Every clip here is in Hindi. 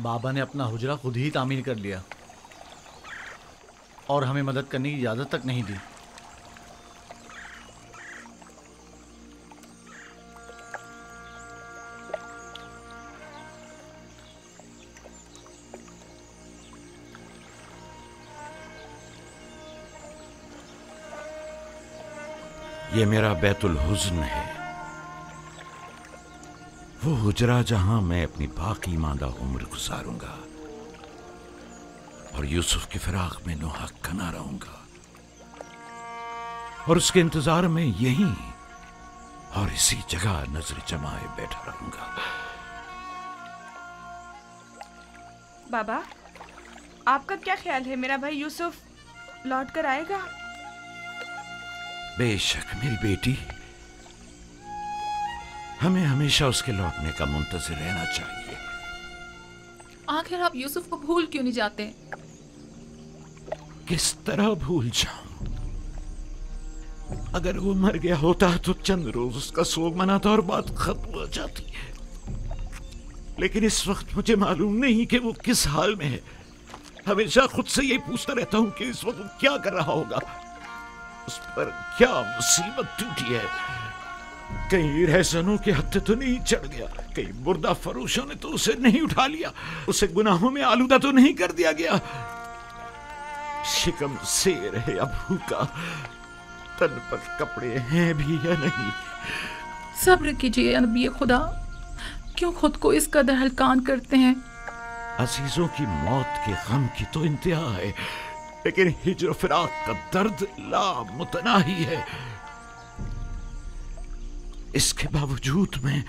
बाबा ने अपना हुजरा खुद ही तामीर कर लिया और हमें मदद करने की इजाज़त तक नहीं दी। ये मेरा बैतुल हुज़्न है, वो हुजरा जहां मैं अपनी बाकी मादा उम्र गुजारूंगा और यूसुफ की फिराक में नोहक कना रहूंगा और उसके इंतजार में यहीं और इसी जगह नजर जमाए बैठा रहूंगा। बाबा, आपका क्या ख्याल है, मेरा भाई यूसुफ लौट कर आएगा? बेशक मेरी बेटी, हमें हमेशा उसके लौटने का मुंतज़िर रहना चाहिए। आखिर आप यूसुफ को भूल क्यों नहीं जाते? किस तरह भूल जाऊं? अगर वो मर गया होता तो चंद रोज उसका सोग मनाता और बात खत्म हो जाती। लेकिन इस वक्त मुझे मालूम नहीं कि वो किस हाल में है। हमेशा खुद से यही पूछता रहता हूं कि इस वक्त वो क्या कर रहा होगा, उस पर क्या मुसीबत टूटी है। कहीं रहसनों के हत्थे तो नहीं चढ़ गया, कहीं मुर्दा फरोशों ने तो उसे नहीं उठा लिया, उसे गुनाहों में आलूदा तो नहीं कर दिया गया। शिकम शेर है या भूखा, तन पर कपड़े हैं भी या नहीं। सब्र कीजिए नबी खुदा, क्यों खुद को इस कदर हलकान करते हैं? अजीजों की मौत के गम की तो इंतहा है, लेकिन हिज्र फिराक का दर्द लामुतनाही है। इसके बावजूद मैं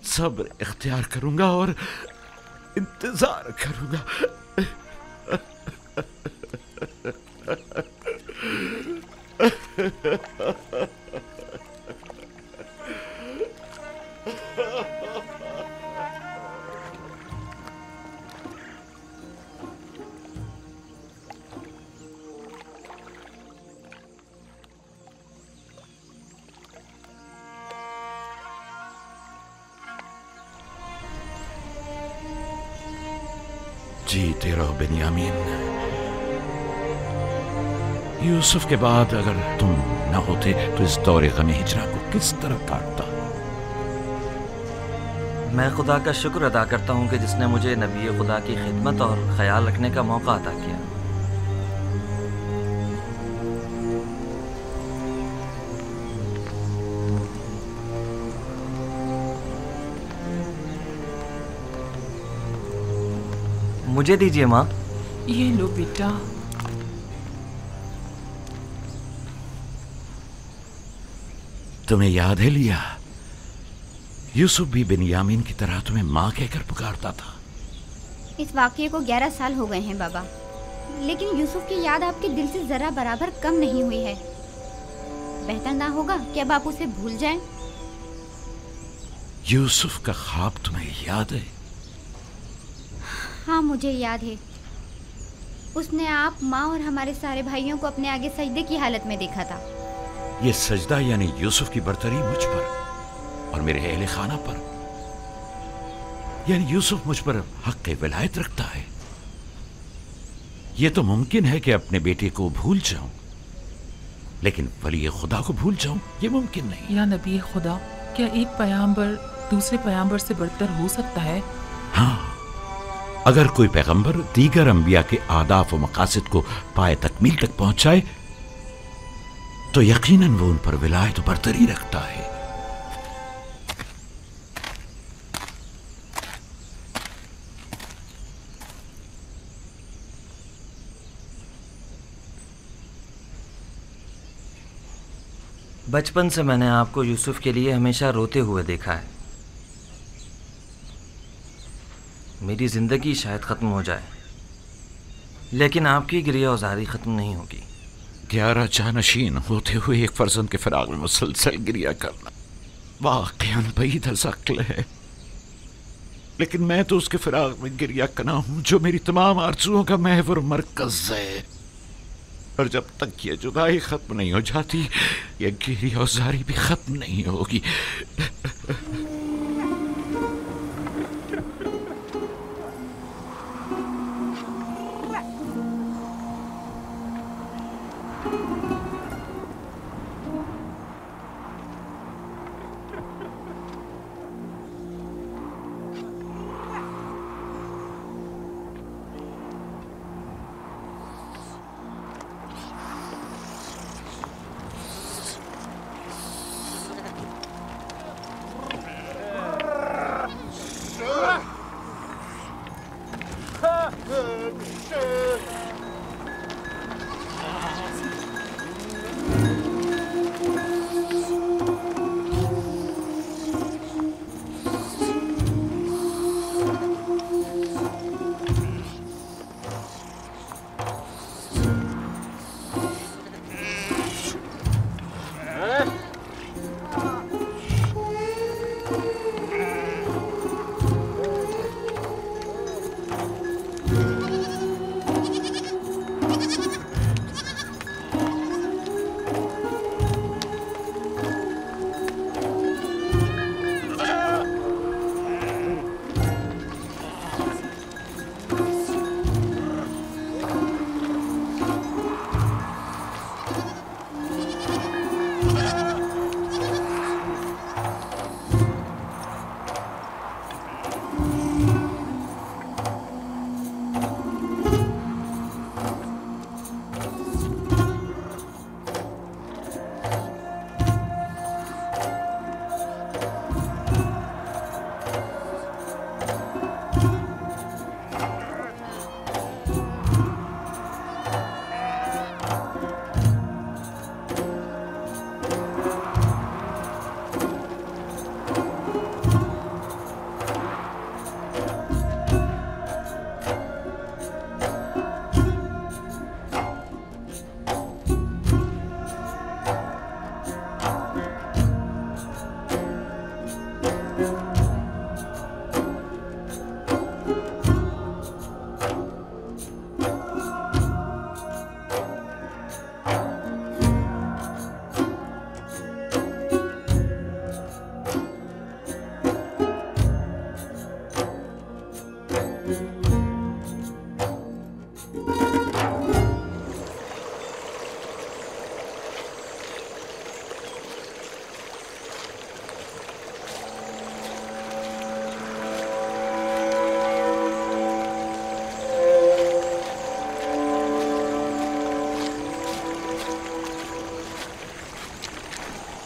सब्र इख्तियार करूंगा और इंतजार करूंगा। जीते रहो बिन्यामीन। यूसुफ के बाद अगर तुम न होते तो इस दौरे गम हिजरा को किस तरह काटता। मैं खुदा का शुक्र अदा करता हूँ कि जिसने मुझे नबी खुदा की खिदमत और ख्याल रखने का मौका अता किया। मुझे दीजिए माँ। ये लो बेटा। तुम्हें याद है लिया, यूसुफ भी बिन्यामीन की तरह तुम्हें माँ कहकर पुकारता था। इस वाक़ये को 11 साल हो गए हैं बाबा, लेकिन यूसुफ की याद आपके दिल से जरा बराबर कम नहीं हुई है। बेहतर ना होगा कि अब आप उसे भूल जाएं? यूसुफ का ख्वाब तुम्हें याद है? हाँ, मुझे याद है। उसने आप, माँ और हमारे सारे भाइयों को अपने आगे सजदे की हालत में देखा था। ये सजदा यानी यूसुफ की बरतरी मुझ पर और मेरे अहले खाना पर, यानी यूसुफ मुझ पर हक़ विलायत रखता है। यह तो मुमकिन है कि अपने बेटे को भूल जाऊं, लेकिन वली खुदा को भूल जाऊं यह मुमकिन नहीं। या नबी खुदा, क्या एक पैगंबर दूसरे पैगंबर से बढ़कर हो सकता है? हाँ, अगर कोई पैगंबर दीगर अंबिया के आदाफ व मकासद को पाए तकमील तक पहुंचाए तो यकीनन वो उन पर विलायत बरतरी रखता है। बचपन से मैंने आपको यूसुफ के लिए हमेशा रोते हुए देखा है। मेरी जिंदगी शायद खत्म हो जाए, लेकिन आपकी गिरियाज़ारी खत्म नहीं होगी। 11 जानशीन होते हुए एक फर्जंद के फिराक में मुसलसल गिरिया करना वाक़ियन बईद अज़-अक़्ल है, लेकिन मैं तो उसके फिराक में गिरिया कना हूं जो मेरी तमाम आरज़ुओं का महवर मरकज है। और जब तक ये जुदाई खत्म नहीं हो जाती, ये गिरियाज़ारी भी खत्म नहीं होगी।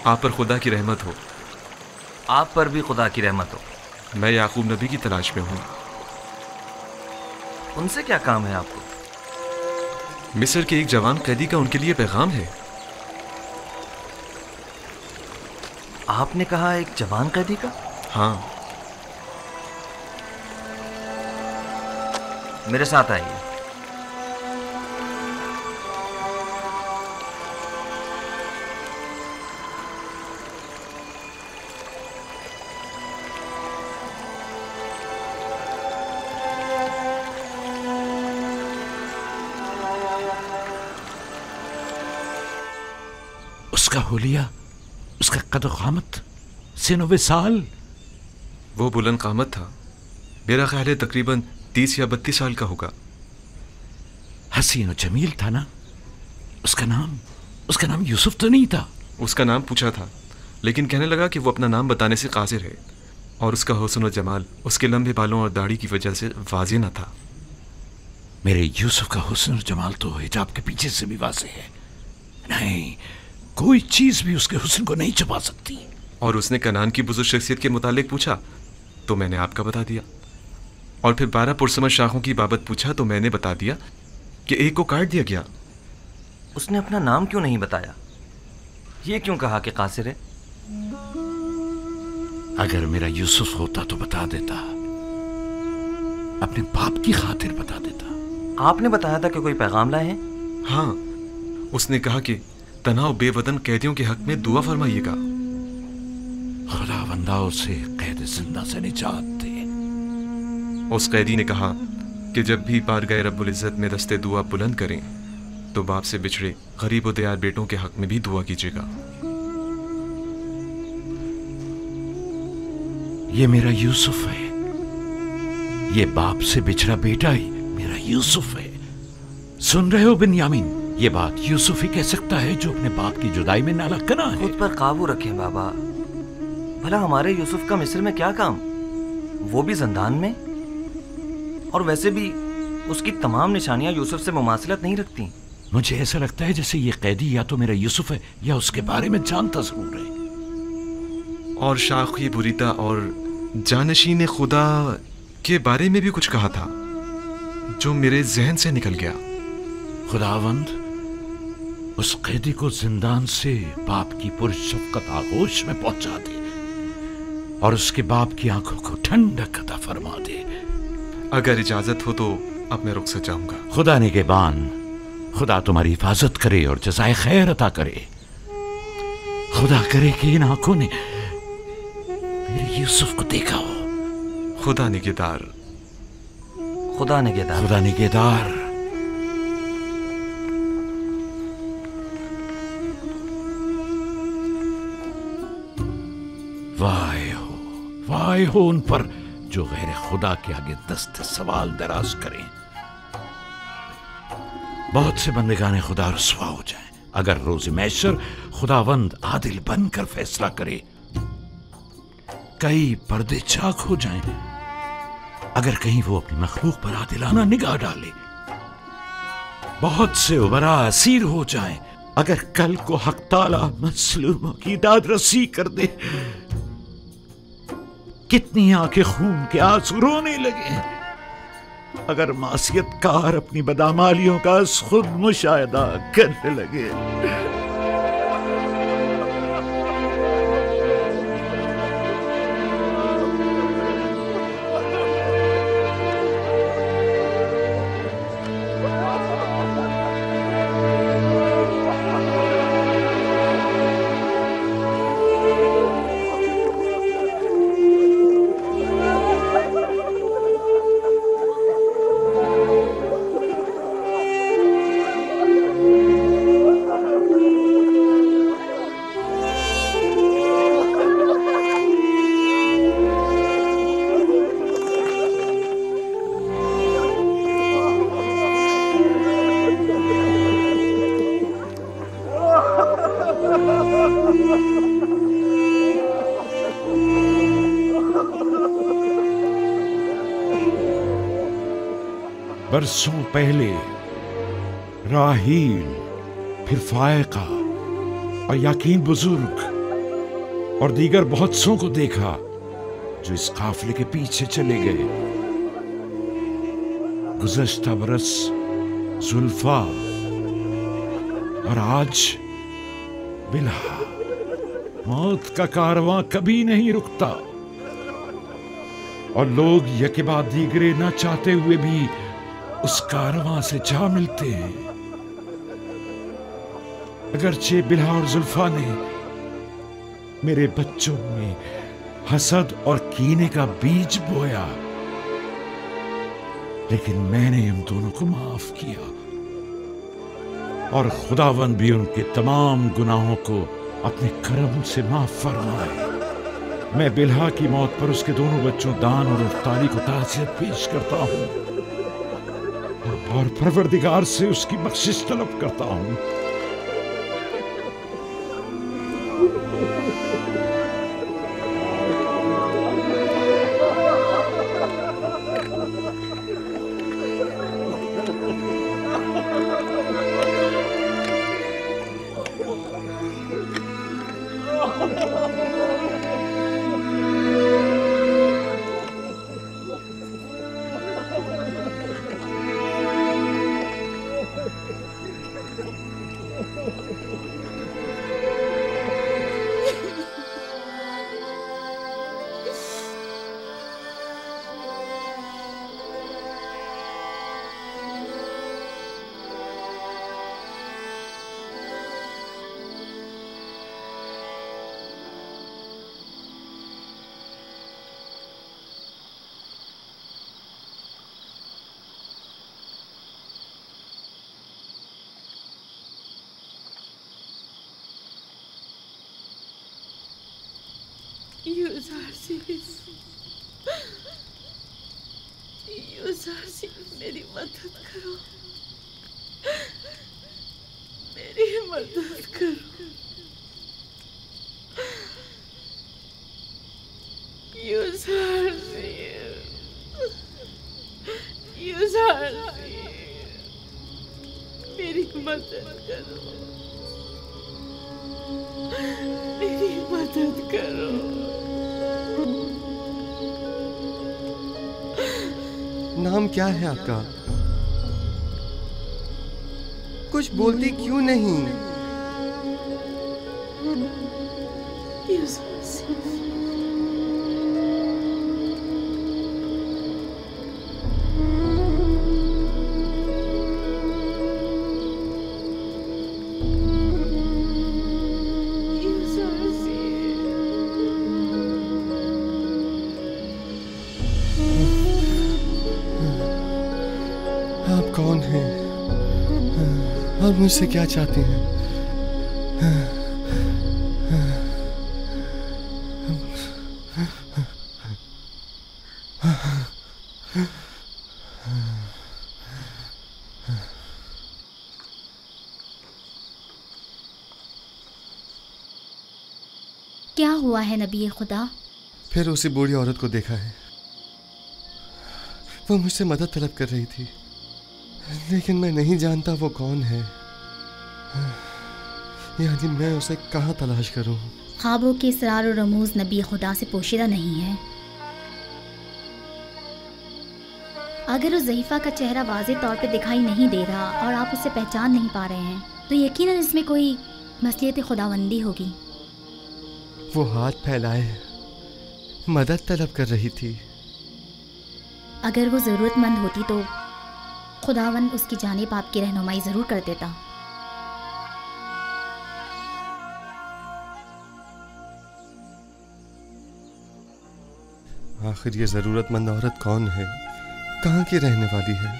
आप पर खुदा की रहमत हो। आप पर भी खुदा की रहमत हो। मैं याकूब नबी की तलाश में हूँ। उनसे क्या काम है आपको? मिस्र के एक जवान कैदी का उनके लिए पैगाम है। आपने कहा एक जवान कैदी का? हाँ। मेरे साथ आइए। उसका हुलिया, उसका कद क़ामत, सिनो साल। वो बुलंद कामत था। मेरा ख्याल है तकरीबन 30 या 32 साल का होगा। हसीन और जमील था ना? उसका नाम यूसुफ तो नहीं था? उसका नाम पूछा था, लेकिन कहने लगा कि वो अपना नाम बताने से कासिर है, और उसका हुस्न और जमाल उसके लंबे बालों और दाढ़ी की वजह से वाज़ेह न था। मेरे यूसुफ का हुस्न और जमाल तो हिजाब के पीछे से भी वाज़ेह है। नहीं, कोई चीज भी उसके हुस्न को नहीं छुपा सकती। और उसने कनान की बुजुर्ग शख्सियत के मुतालिक पूछा तो मैंने आपका बता दिया, और फिर 12 पुरसमत शाखों की बाबत पूछा तो मैंने बता दिया कि एक को काट दिया गया। उसने अपना नाम क्यों नहीं बताया? ये क्यों कहा कि कासिर है? अगर मेरा यूसुफ होता तो बता देता, अपने बाप की खातिर बता देता। आपने बताया था कि कोई पैगाम लाए हैं? हाँ, उसने कहा कि तनाव बेवतन कैदियों के हक में दुआ फरमाइएगा। खुदावंदा उसे कैद जिंदा से निजात दे। उस कैदी ने कहा कि जब भी बारगाह रब्बुल इज़्ज़त में दस्ते दुआ बुलंद करें तो बाप से बिछड़े गरीब और दयार बेटों के हक में भी दुआ कीजिएगा। ये मेरा यूसुफ है, ये बाप से बिछड़ा बेटा ही मेरा यूसुफ है। सुन रहे हो बिन्यामीन? ये बात यूसुफ ही कह सकता है जो अपने बाप की जुदाई में नाला कना है। खुद पर काबू रखें बाबा। भला हमारे यूसुफ का मिस्र में क्या काम, वो भी जिंदान में? और वैसे भी उसकी तमाम निशानियां यूसुफ से मुमासिलत नहीं रखती। मुझे ऐसा लगता है जैसे ये कैदी या तो मेरा यूसुफ है या उसके बारे में जानता जरूर है। और शाखी बुरीता और जानशीन खुदा के बारे में भी कुछ कहा था जो मेरे जहन से निकल गया। खुदावंद उस कैदी को जिंदान से बाप की पुरशफ़क़त आगोश में पहुंचा दे और उसके बाप की आंखों को ठंडक अता फरमा दे। अगर इजाजत हो तो अब मैं रुखसत चाहूंगा। खुदा निगहबान, खुदा तुम्हारी हिफाजत करे और जज़ाए खैर अता करे। खुदा करे कि इन आंखों ने मेरे यूसुफ को देखा हो। खुदा निगहदार, खुदा निगहदार, खुदा निगहदार। वाय हो उन पर जो गैर खुदा के आगे दस्त सवाल दराज करें। बहुत से बंदेगाने खुदा रुसवा हो जाएं अगर रोज मैशर खुदावंद आदिल बनकर फैसला करे। कई पर्दे चाक हो जाएं अगर कहीं वो अपनी मखलूक पर आदिलाना निगाह डाले। बहुत से उबरा असीर हो जाएं अगर कल को हक ताला मसलूमों की दादरसी कर दे। कितनी आंखें खून के आंसू रोने लगे अगर मासियतकार अपनी बदामालियों का खुद मुशाहिदा करने लगे। बरसों पहले राहील, फिर फायका और याकीन बुजुर्ग और दीगर बहुत सो को देखा जो इस काफिले के पीछे चले गए। गुज़श्ता बरस जुल्फा और आज बिल्हा। मौत का कारवां कभी नहीं रुकता और लोग यके बाद दीगरे न चाहते हुए भी उस कारवां से जा मिलते हैं। अगरचे बिल्हा और जुल्फा ने मेरे बच्चों में हसद और कीने का बीज बोया, लेकिन मैंने उन दोनों को माफ किया और खुदावंद भी उनके तमाम गुनाहों को अपने करम से माफ फरमाए। मैं बिल्हा की मौत पर उसके दोनों बच्चों दान और अफ्तारी को ताज़ियत पेश करता हूं और परवरदिगार से उसकी बख्शिश तलब करता हूं। मेरी मदद करो, मेरी मदद करो। मेरी मदद करो, मेरी मदद करो। नाम क्या है आपका? कुछ बोलती क्यों नहीं? आप कौन हैं और मुझसे क्या चाहते हैं? क्या हुआ है नबी खुदा? फिर उसी बूढ़ी औरत को देखा है। वो मुझसे मदद तलब कर रही थी, लेकिन मैं नहीं जानता वो कौन है। यानी मैं उसे कहाँ तलाश करूं? ख्वाबों के इसरार और रमूज नबी खुदा से पोशीदा नहीं है। अगर उस ज़ईफ़ा का चेहरा वाज़ेह तौर पे दिखाई नहीं दे रहा और आप उसे पहचान नहीं पा रहे हैं, तो यकीनन इसमें कोई मसलियत खुदावंदी होगी। वो हाथ फैलाए मदद तलब कर रही थी। अगर वो ज़रूरतमंद होती तो खुदावंद उसकी जानिब आपकी रहनुमाई ज़रूर कर देता। आखिर ये ज़रूरतमंद औरत कौन है? कहाँ की रहने वाली है?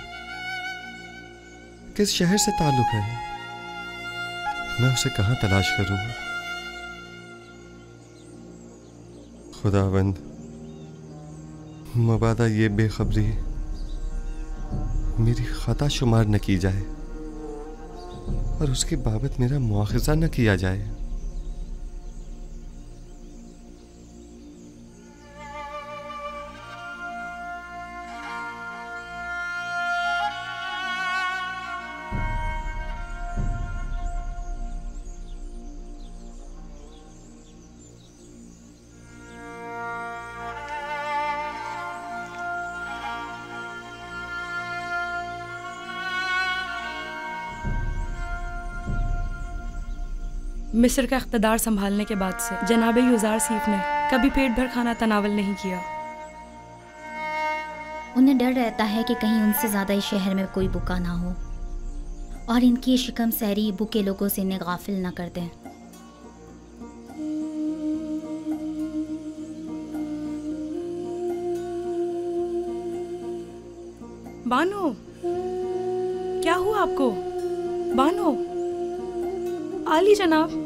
किस शहर से ताल्लुक़ है? मैं उसे कहाँ तलाश करूँ? खुदावंद, मबादा ये बेखबरी मेरी खता शुमार न की जाए और उसके बाबत मेरा मुआखज़ा न किया जाए। मिस्र का इख्तदार संभालने के बाद से जनाब युजार सीफ ने कभी पेट भर खाना तनावल नहीं किया। उन्हें डर रहता है कि कहीं उनसे ज़्यादा इस शहर में कोई भूखा ना हो और इनकी शिकम सहरी भूखे लोगों से इन्हें गाफिल ना कर दें। बानो, क्या हुआ आपको? बानो, आली जनाब।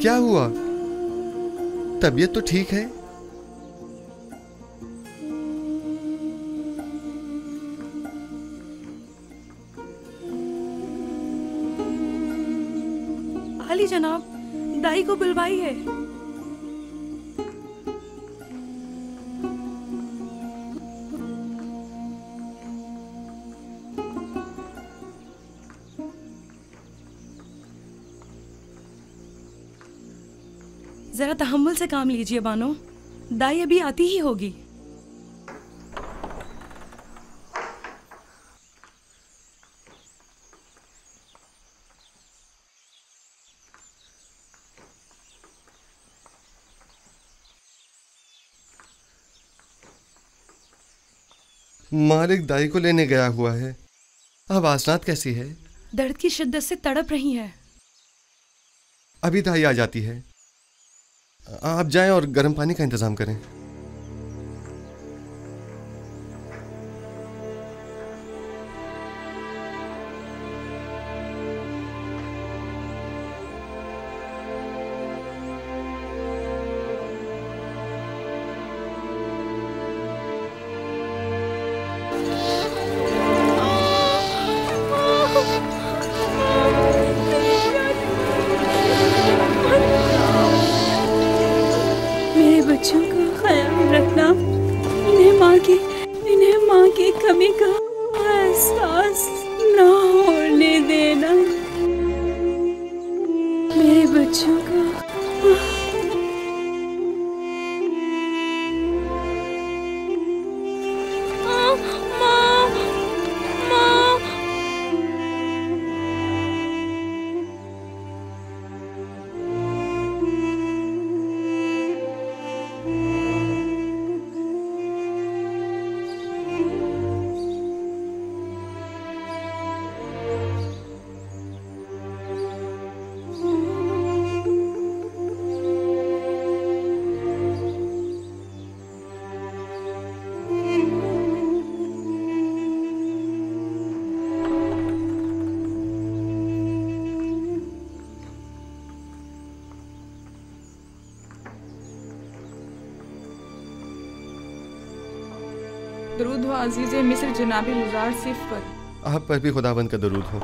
क्या हुआ? तबीयत तो ठीक है? आली जनाब, दाई को बुलवाइए। जरा तहम्मुल से काम लीजिए बानो, दाई अभी आती ही होगी। मालिक दाई को लेने गया हुआ है। अब आसनात कैसी है? दर्द की शिद्दत से तड़प रही है। अभी दाई आ जाती है। आप जाएं और गर्म पानी का इंतजाम करें। कमी का एहसास ना होने देना, मेरे बच्चों का। दरूद हो अजीज़े मिस्र जनाब युजार सिफ पर। आप पर भी खुदावंद का दरूद हो।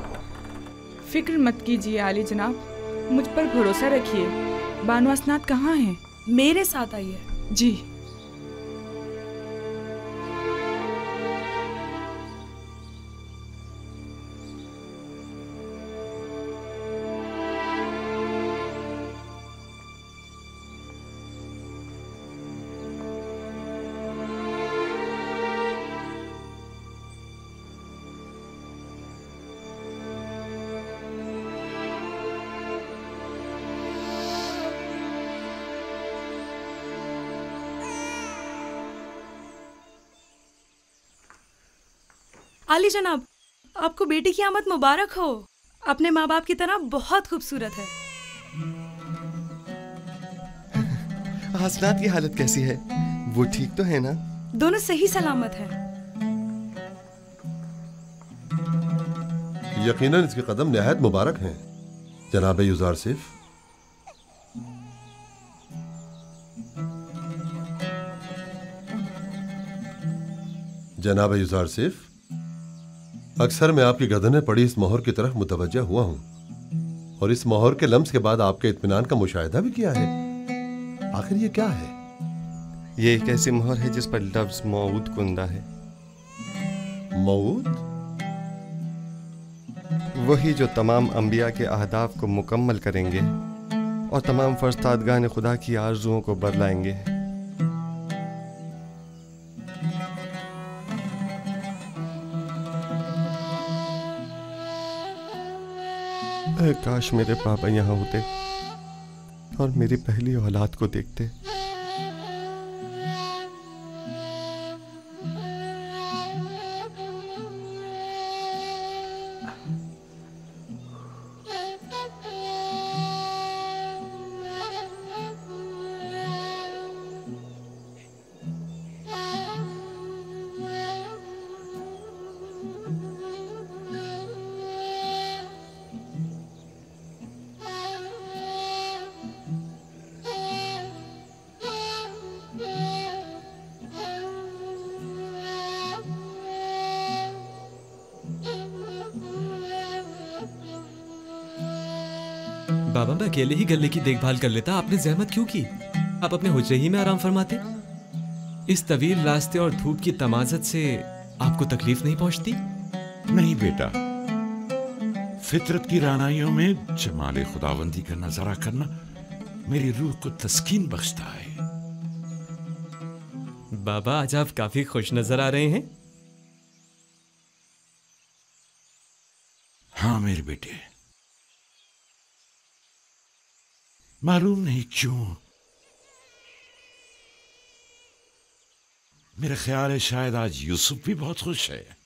फिक्र मत कीजिए आली जनाब, मुझ पर भरोसा रखिए। बानो असनाद कहाँ हैं? मेरे साथ आइए। जी। आली जनाब, आपको बेटी की आमद मुबारक हो। अपने माँ बाप की तरह बहुत खूबसूरत है। हसनात की हालत कैसी है? वो ठीक तो है ना? दोनों सही सलामत हैं। यकीनन इसके कदम निहायत मुबारक हैं जनाब युजार सिफ। जनाब युजार सिफ, अक्सर मैं आपकी गर्दन में पड़ी इस मोहर की तरफ मुतवज्जा हुआ हूं और इस मोहर के लम्स के बाद आपके इत्मीनान का मुशाहिदा भी किया है। आखिर ये क्या है? ये एक ऐसी मोहर है जिस पर लफ्ज मौऊद कुंदा है। मौऊद? वही जो तमाम अंबिया के अहदाफ को मुकम्मल करेंगे और तमाम फरस्तादगान खुदा की आरजुओं को बदलाएंगे। काश मेरे पापा यहाँ होते और मेरी पहली औलाद को देखते। बाबा मैं अकेले ही गले की देखभाल कर लेता, आपने जहमत क्यों की? आप अपने हुजरे ही में आराम फरमाते। इस तवील रास्ते और धूप की तमाजत से आपको तकलीफ नहीं पहुंचती? नहीं बेटा, फितरत की रानाइयों में जमाले खुदावंदी का नजारा करना मेरी रूह को तस्कीन बख्शता है। बाबा आज आप काफी खुश नजर आ रहे हैं। हाँ मेरे बेटे, मालूम नहीं क्यों मेरा ख्याल है शायद आज यूसुफ भी बहुत खुश है।